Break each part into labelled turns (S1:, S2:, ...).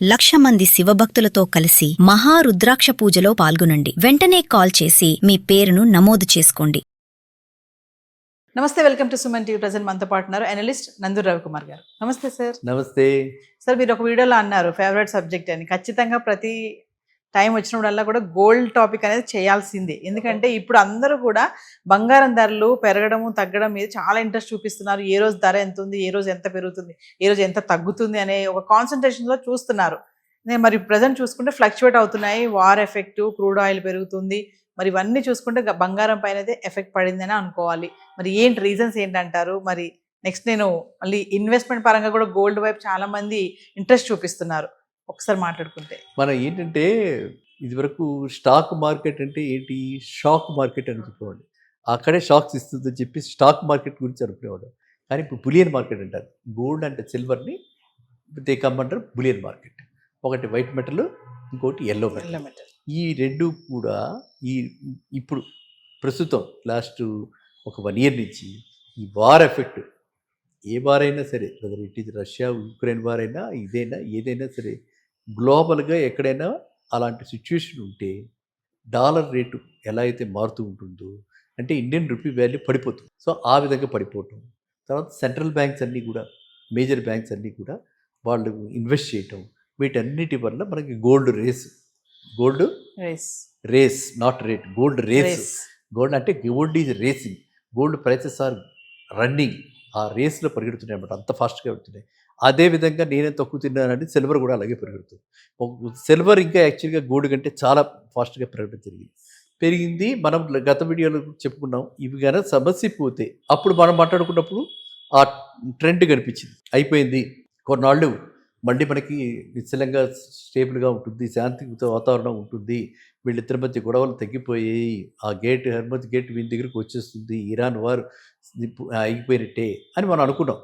S1: 1,00,000 మంది శివభక్తులతో కలిసి మహారుద్రాక్ష పూజలో పాల్గొనండి. వెంటనే కాల్ చేసి మీ పేరును నమోదు చేసుకోండి.
S2: నమస్తే, welcome to Suman TV. Present మనతో పాటు ఉన్నారు అనలిస్ట్ నందూరు రవికుమార్ గారు. నమస్తే సార్.
S3: నమస్తే
S2: సార్, మీరు ఒక వీడియోలో అన్నారు ఫేవరెట్ సబ్జెక్ట్ అని. ఖచ్చితంగా ప్రతి టైం వచ్చినప్పుడల్లా కూడా గోల్డ్ టాపిక్ అనేది చేయాల్సిందే. ఎందుకంటే ఇప్పుడు అందరూ కూడా బంగారం ధరలు పెరగడము తగ్గడం మీద చాలా ఇంట్రెస్ట్ చూపిస్తున్నారు. ఏ రోజు ధర ఎంత ఉంది, ఏ రోజు ఎంత పెరుగుతుంది, ఏ రోజు ఎంత తగ్గుతుంది అనే ఒక కాన్సన్ట్రేషన్లో చూస్తున్నారు. మరి ప్రజెంట్ చూసుకుంటే ఫ్లక్చువేట్ అవుతున్నాయి. వార్ ఎఫెక్ట్, క్రూడ్ ఆయిల్ పెరుగుతుంది. మరి ఇవన్నీ చూసుకుంటే బంగారం పైన అయితే ఎఫెక్ట్ పడిందని అనుకోవాలి. మరి ఏంటి రీజన్స్ ఏంటంటారు? మరి నెక్స్ట్ నేను మళ్ళీ ఇన్వెస్ట్మెంట్ పరంగా కూడా గోల్డ్ వైపు చాలా మంది ఇంట్రెస్ట్ చూపిస్తున్నారు. ఒకసారి మాట్లాడుకుంటే
S3: మనం ఏంటంటే ఇదివరకు స్టాక్ మార్కెట్ అంటే ఏంటి, షాక్ మార్కెట్ అని చెప్పేవాడు. అక్కడే షాక్స్ ఇస్తుందని చెప్పి స్టాక్ మార్కెట్ గురించి అనుకునేవాడు. కానీ ఇప్పుడు బులియన్ మార్కెట్ అంటారు. గోల్డ్ అంటే సిల్వర్ని కమ్మంటారు బులియన్ మార్కెట్. ఒకటి వైట్ మెటల్, ఇంకోటి ఎల్లో మెటల్. ఈ రెండు కూడా ఇప్పుడు ప్రస్తుతం లాస్ట్ ఒక 1 year నుంచి ఈ వార్ ఎఫెక్ట్, ఏ వార్ అయినా సరే, whether it is Russia Ukraine war అయినా ఏదైనా సరే, గ్లోబల్గా ఎక్కడైనా అలాంటి సిచ్యువేషన్ ఉంటే డాలర్ రేటు ఎలా అయితే మారుతూ ఉంటుందో, అంటే ఇండియన్ రూపీ వాల్యూ పడిపోతుంది. సో ఆ విధంగా పడిపోవటం, తర్వాత సెంట్రల్ బ్యాంక్స్ అన్నీ కూడా, మేజర్ బ్యాంక్స్ అన్నీ కూడా వాళ్ళు ఇన్వెస్ట్ చేయటం, వీటన్నిటి వల్ల మనకి gold race not rate, gold race. Gold అంటే gold is racing, gold prices are running. ఆ రేస్లో పరిగెడుతున్నాయి అన్నమాట, అంత ఫాస్ట్గా పెడుతున్నాయి. అదేవిధంగా నేనే తక్కువ తిన్నానంటే సిల్వర్ కూడా అలాగే పెరుగుతుంది. సిల్వర్ ఇంకా యాక్చువల్గా గోల్డ్ కంటే చాలా ఫాస్ట్గా పెరగడం పెరిగింది. మనం గత వీడియోలో చెప్పుకున్నాం. ఇవి కనుక సమస్య పోతే అప్పుడు మనం మాట్లాడుకున్నప్పుడు ఆ ట్రెండ్ కనిపించింది. అయిపోయింది, కొన్నాళ్ళు మళ్ళీ మనకి నిశ్చలంగా స్టేబుల్గా ఉంటుంది, శాంతియుత వాతావరణం ఉంటుంది, వీళ్ళిద్దరి మధ్య గొడవలు తగ్గిపోయాయి, ఆ హర్మజ్ గేట్ వీళ్ళ దగ్గరికి వచ్చేస్తుంది, ఇరాన్ వారు అయిపోయినట్టే అని మనం అనుకున్నాం.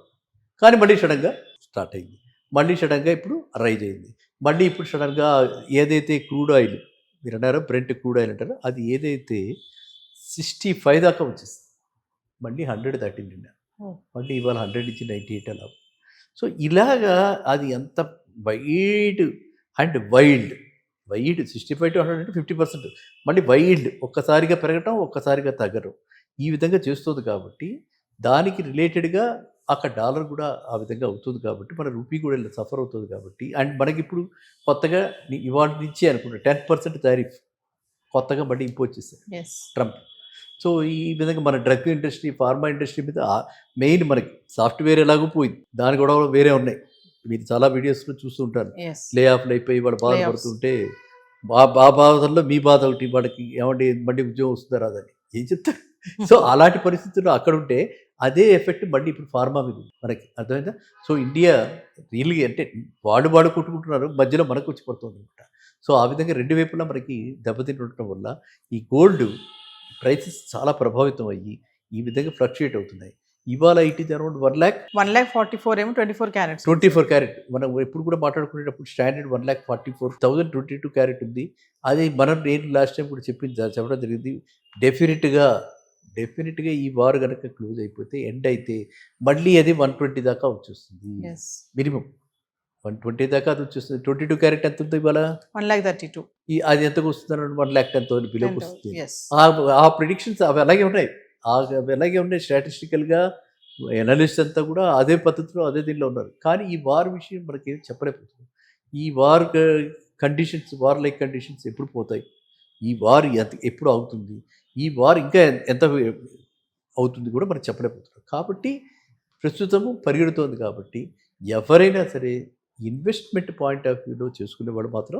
S3: కానీ మళ్ళీ సడన్గా స్టార్ట్ అయింది. మళ్ళీ సడన్గా ఇప్పుడు రైజ్ అయింది. మళ్ళీ ఇప్పుడు సడన్గా ఏదైతే క్రూడ్ ఆయిల్ మీరు అన్నారో, బ్రెంట్ క్రూడ్ ఆయిల్ అంటారో, అది ఏదైతే 65 దాకా వచ్చేస్తుంది, మళ్ళీ 100 దాటింది. మళ్ళీ ఇవాళ 100 నుంచి 98 అలా. సో ఇలాగా అది ఎంత వైడ్ అండ్ వైల్డ్ 65 to 100 అంటే 50%. మళ్ళీ వైల్డ్ ఒక్కసారిగా పెరగటం, ఒక్కసారిగా తగ్గడం, ఈ విధంగా చేస్తుంది. కాబట్టి దానికి రిలేటెడ్గా అక్కడ డాలర్ కూడా ఆ విధంగా అవుతుంది. కాబట్టి మన రూపీ కూడా సఫర్ అవుతుంది. కాబట్టి అండ్ మనకి ఇప్పుడు కొత్తగా ఇవాళ నుంచి అనుకుంటా 10% టారిఫ్ కొత్తగా మళ్ళీ ఇంపోజ్ చేశారు ట్రంప్. సో ఈ విధంగా మన డ్రగ్ ఇండస్ట్రీ, ఫార్మా ఇండస్ట్రీ మీద మెయిన్ మనకి సాఫ్ట్వేర్ ఎలాగో పోయింది, దాని కూడా వేరే ఉన్నాయి. మీరు చాలా వీడియోస్లో చూస్తూ ఉంటారు, లే ఆఫ్లు అయిపోయి వాళ్ళు బాధపడుతుంటే ఆ బాధల్లో మీ బాధ ఒకటి, వాళ్ళకి ఏమంటే మళ్ళీ ఉద్యోగం వస్తుందా రాదని ఏం చెప్తారు. సో అలాంటి పరిస్థితుల్లో అక్కడ ఉంటే అదే ఎఫెక్ట్ మళ్ళీ ఇప్పుడు ఫార్మా మీద మనకి అర్థమైందా. సో ఇండియా రియల్గా అంటే వాళ్ళు కొట్టుకుంటున్నారు, మధ్యలో మనకు వచ్చి పడుతుంది అనమాట. సో ఆ విధంగా రెండు వైపులా మనకి దెబ్బతింటుండటం వల్ల ఈ గోల్డ్ ప్రైసెస్ చాలా ప్రభావితం అయ్యి ఈ విధంగా ఫ్లక్చుయేట్ అవుతున్నాయి. ఇవాళ ఇట్ ఈస్ అరౌండ్
S2: 1,44 ఏమో 24
S3: క్యారెట్. మనం ఎప్పుడు కూడా మాట్లాడుకునేటప్పుడు స్టాండర్డ్ 1,44,000 22 క్యారెట్ ఉంది. అది నేను లాస్ట్ టైం కూడా చెప్పడం జరిగింది. డెఫినెట్గా ఈ వార్ కనుక క్లోజ్ అయిపోతే, ఎండ్ అయితే మళ్ళీ అది 120 దాకా వచ్చేస్తుంది. మినిమం 120 దాకా అది వచ్చేస్తుంది. 22 క్యారెట్ ఎంత ఉంది ఇవాళ?
S2: 1,32.
S3: అది ఎంతకు వస్తుంది? 1,10,10 బిలోకి వస్తుంది. ఆ ప్రిడిక్షన్స్ అవి అలాగే ఉన్నాయి. స్టాటిస్టికల్గా ఎనలిస్ట్ అంతా కూడా అదే పద్ధతిలో అదే దీనిలో ఉన్నారు. కానీ ఈ వార్ విషయం మనకేం చెప్పలేకపోతుంది. ఈ వార్ లైక్ కండిషన్స్ ఎప్పుడు పోతాయి, ఈ వార్ ఎప్పుడు అవుతుంది, ఈ వార్ ఇంకా ఎంత అవుతుంది కూడా మనం చెప్పలేకపోతున్నాం. కాబట్టి ప్రస్తుతము పరిగెడుతోంది. కాబట్టి ఎవరైనా సరే ఇన్వెస్ట్మెంట్ పాయింట్ ఆఫ్ వ్యూలో చేసుకునేవాడు మాత్రం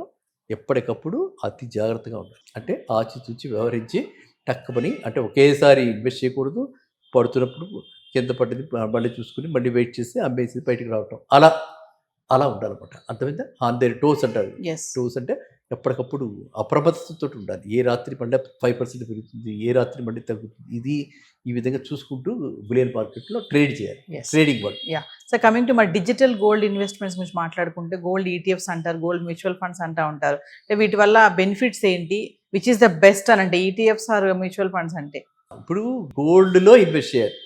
S3: ఎప్పటికప్పుడు అతి జాగ్రత్తగా ఉండాలి. అంటే ఆచితూచి వ్యవహరించి టక్కమని, అంటే ఒకేసారి ఇన్వెస్ట్ చేయకూడదు. పడుతున్నప్పుడు కింద పడ్డది మళ్ళీ చూసుకుని మళ్ళీ వెయిట్ చేసి అమ్మేసి బయటకు రావటం, అలా ఉండాలన్నమాట. అర్థమైందా? ఆన్ దేర్ టోస్ అంటారు. టోస్ అంటే ఎప్పటికప్పుడు అప్రమత్తతో ఉండాలి. ఏ రాత్రి మళ్ళీ 5% పెరుగుతుంది, ఏ రాత్రి మళ్ళీ తగ్గుతుంది, ఇది ఈ విధంగా చూసుకుంటూ బులియన్ మార్కెట్లో ట్రేడ్ చేయాలి. Trading world.
S2: So coming to మా డిజిటల్ గోల్డ్ ఇన్వెస్ట్మెంట్స్ గురించి మాట్లాడుకుంటే, గోల్డ్ ఈటీఎఫ్స్ అంటారు, గోల్డ్ మ్యూచువల్ ఫండ్స్ అంటూ ఉంటారు. వీటి వల్ల బెనిఫిట్స్ ఏంటి, విచ్ ఈస్ ద బెస్ట్ అని అంటే ఈటీఎఫ్స్ ఆర్ మ్యూచువల్ ఫండ్స్ అంటే?
S3: ఇప్పుడు గోల్డ్లో ఇన్వెస్ట్ చేయాలి.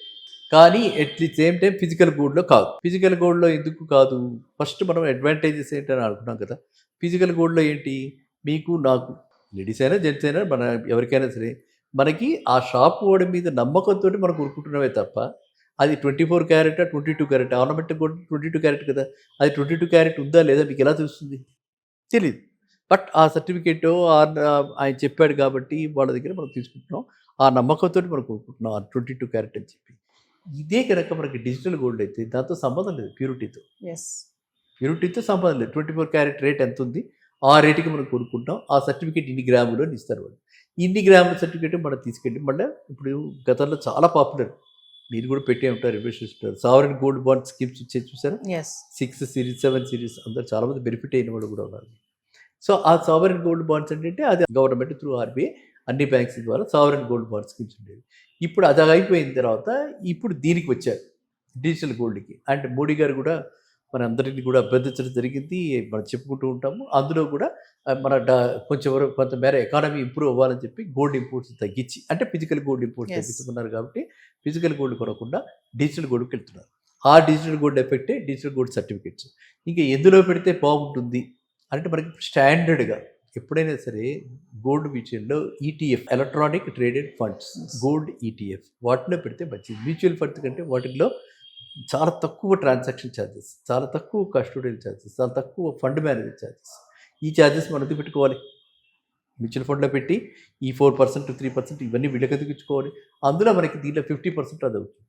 S3: కానీ at the same time physical గోల్డ్లో కాదు. ఫిజికల్ గోల్డ్లో ఎందుకు కాదు? ఫస్ట్ మనం అడ్వాంటేజెస్ ఏంటని అనుకున్నాం కదా. ఫిజికల్ గోల్డ్లో ఏంటి, మీకు నాకు లేడీస్ అయినా జెంట్స్ అయినా మన ఎవరికైనా సరే మనకి ఆ షాప్ వాడి మీద నమ్మకంతో మనం కొనుక్కుంటున్నవే తప్ప అది 24 carrot 22 carrot ornament gold 22 carrot కదా, అది 22 క్యారెట్ ఉందా లేదా మీకు ఎలా తెలుస్తుంది? తెలియదు. బట్ ఆ సర్టిఫికేట్ ఆయన చెప్పాడు కాబట్టి వాళ్ళ దగ్గర మనం తీసుకుంటున్నాం, ఆ నమ్మకంతో మనం కొనుక్కుంటున్నాం ఆ 22 క్యారెట్ అని చెప్పి. ఇదే కనుక మనకి డిజిటల్ గోల్డ్ అయితే దాంతో సంబంధం లేదు, ప్యూరిటీతో సంబంధం లేదు. 24 క్యారెట్ రేట్ ఎంత ఉంది ఆ రేటుకి మనం కొనుక్కుంటాం, ఆ సర్టిఫికేట్ ఇన్ని గ్రాములు అని ఇస్తారు వాళ్ళు. ఇన్ని గ్రాముల సర్టిఫికేట్ మనం తీసుకెళ్ళి మళ్ళీ ఇప్పుడు గతంలో చాలా పాపులర్, మీరు కూడా పెట్టే ఉంటారు, ఇన్వెస్టర్స్ ఉంటారు, సావరెన్ గోల్డ్ బాండ్ స్కీమ్స్ వచ్చే చూసారా, 6 సిరీస్ 7 సిరీస్ అందరు చాలామంది బెనిఫిట్ అయిన వాళ్ళు కూడా ఉన్నారు. సో ఆ సావరెన్ గోల్డ్ బాండ్స్ అంటే అది గవర్నమెంట్ త్రూ ఆర్బీఐ అన్ని బ్యాంక్స్ ద్వారా సావరెన్ గోల్డ్ బాండ్ స్కీమ్స్ ఉండేవి. ఇప్పుడు అది అయిపోయిన తర్వాత ఇప్పుడు దీనికి వచ్చారు డిజిటల్ గోల్డ్కి. అండ్ మోడీ గారు కూడా మన అందరినీ కూడా అభ్యర్థించడం జరిగింది, మనం చెప్పుకుంటూ ఉంటాము. అందులో కూడా మన కొంతమేర ఎకానమీ ఇంప్రూవ్ అవ్వాలని చెప్పి గోల్డ్ ఇంపోర్ట్స్ తగ్గించి, అంటే ఫిజికల్ గోల్డ్ ఇంపోర్ట్స్ తగ్గించుకున్నారు కాబట్టి ఫిజికల్ గోల్డ్ కొనకుండా డిజిటల్ గోల్డ్కి వెళ్తున్నారు. ఆ డిజిటల్ గోల్డ్ ఎఫెక్టే డిజిటల్ గోల్డ్ సర్టిఫికేట్స్. ఇంకా ఎందులో పెడితే బాగుంటుంది అంటే మనకి స్టాండర్డ్గా ఎప్పుడైనా సరే గోల్డ్ విషయంలో ETF, electronic traded funds, gold ETF వాటిలో పెడితే మంచిది. మ్యూచువల్ ఫండ్స్ కంటే వాటిల్లో చాలా తక్కువ ట్రాన్సాక్షన్ ఛార్జెస్, చాలా తక్కువ కస్టోడియల్ ఛార్జెస్, చాలా తక్కువ ఫండ్ మేనేజర్ ఛార్జెస్. ఈ ఛార్జెస్ మనం ఎందుకు పెట్టుకోవాలి? మ్యూచువల్ ఫండ్లో పెట్టి ఈ 4% 3% ఇవన్నీ విడగదిగించుకోవాలి. అందులో మనకి దీంట్లో 50% అది అవుతుంది.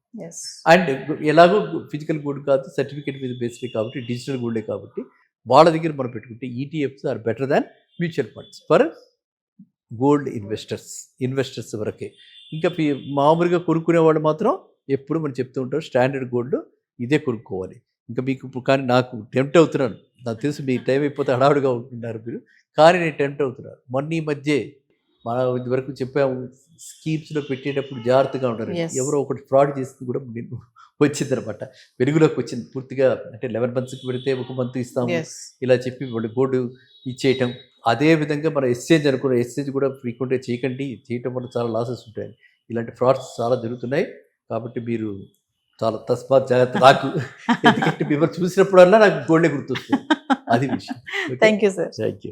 S3: అండ్ ఎలాగో ఫిజికల్ గోల్డ్ కాదు, సర్టిఫికేట్ మీద బేస్డ్ కాబట్టి డిజిటల్ గోల్డే కాబట్టి వాళ్ళ దగ్గర మనం పెట్టుకుంటే ETFs are better than mutual funds for gold investors వరకే. ఇంకా మామూలుగా కొనుక్కునే వాళ్ళు మాత్రం ఎప్పుడు మనం చెప్తూ ఉంటారు స్టాండర్డ్ గోల్డ్ ఇదే కొనుక్కోవాలి. ఇంకా మీకు కానీ నాకు టెంప్ట్ అవుతున్నాను, నాకు తెలుసు మీ టైం అయిపోతే హడావుడిగా ఉంటున్నారు మీరు, కానీ నేను టెంప్ట్ అవుతున్నాను. మొన్న ఈ మధ్య మనం ఇదివరకు చెప్పాము స్కీమ్స్లో పెట్టేటప్పుడు జాగ్రత్తగా ఉంటారు, ఎవరో ఒకటి ఫ్రాడ్ చేసింది కూడా నేను వచ్చిందనమాట, వెలుగులోకి వచ్చింది పూర్తిగా. అంటే 11 monthsకి పెడితే 1 month ఇస్తాము ఇలా చెప్పి వాళ్ళు గోల్డ్ ఇచ్చేయటం. అదే విధంగా మన ఎక్స్చేంజ్ అనుకున్న ఎక్స్చేంజ్ కూడా ఫ్రీక్వెంట్గా చేయటం వల్ల చాలా లాసెస్ ఉంటాయి. ఇలాంటి ఫ్రాడ్స్ చాలా జరుగుతున్నాయి కాబట్టి మీరు చాలా తస్మాత్ జాగ్రత్త. నాకు ఎందుకంటే మిమ్మల్ని చూసినప్పుడల్లా నాకు గోల్డే గుర్తొస్తుంది, అది విషయం.
S2: Thank you sir.
S3: Thank you.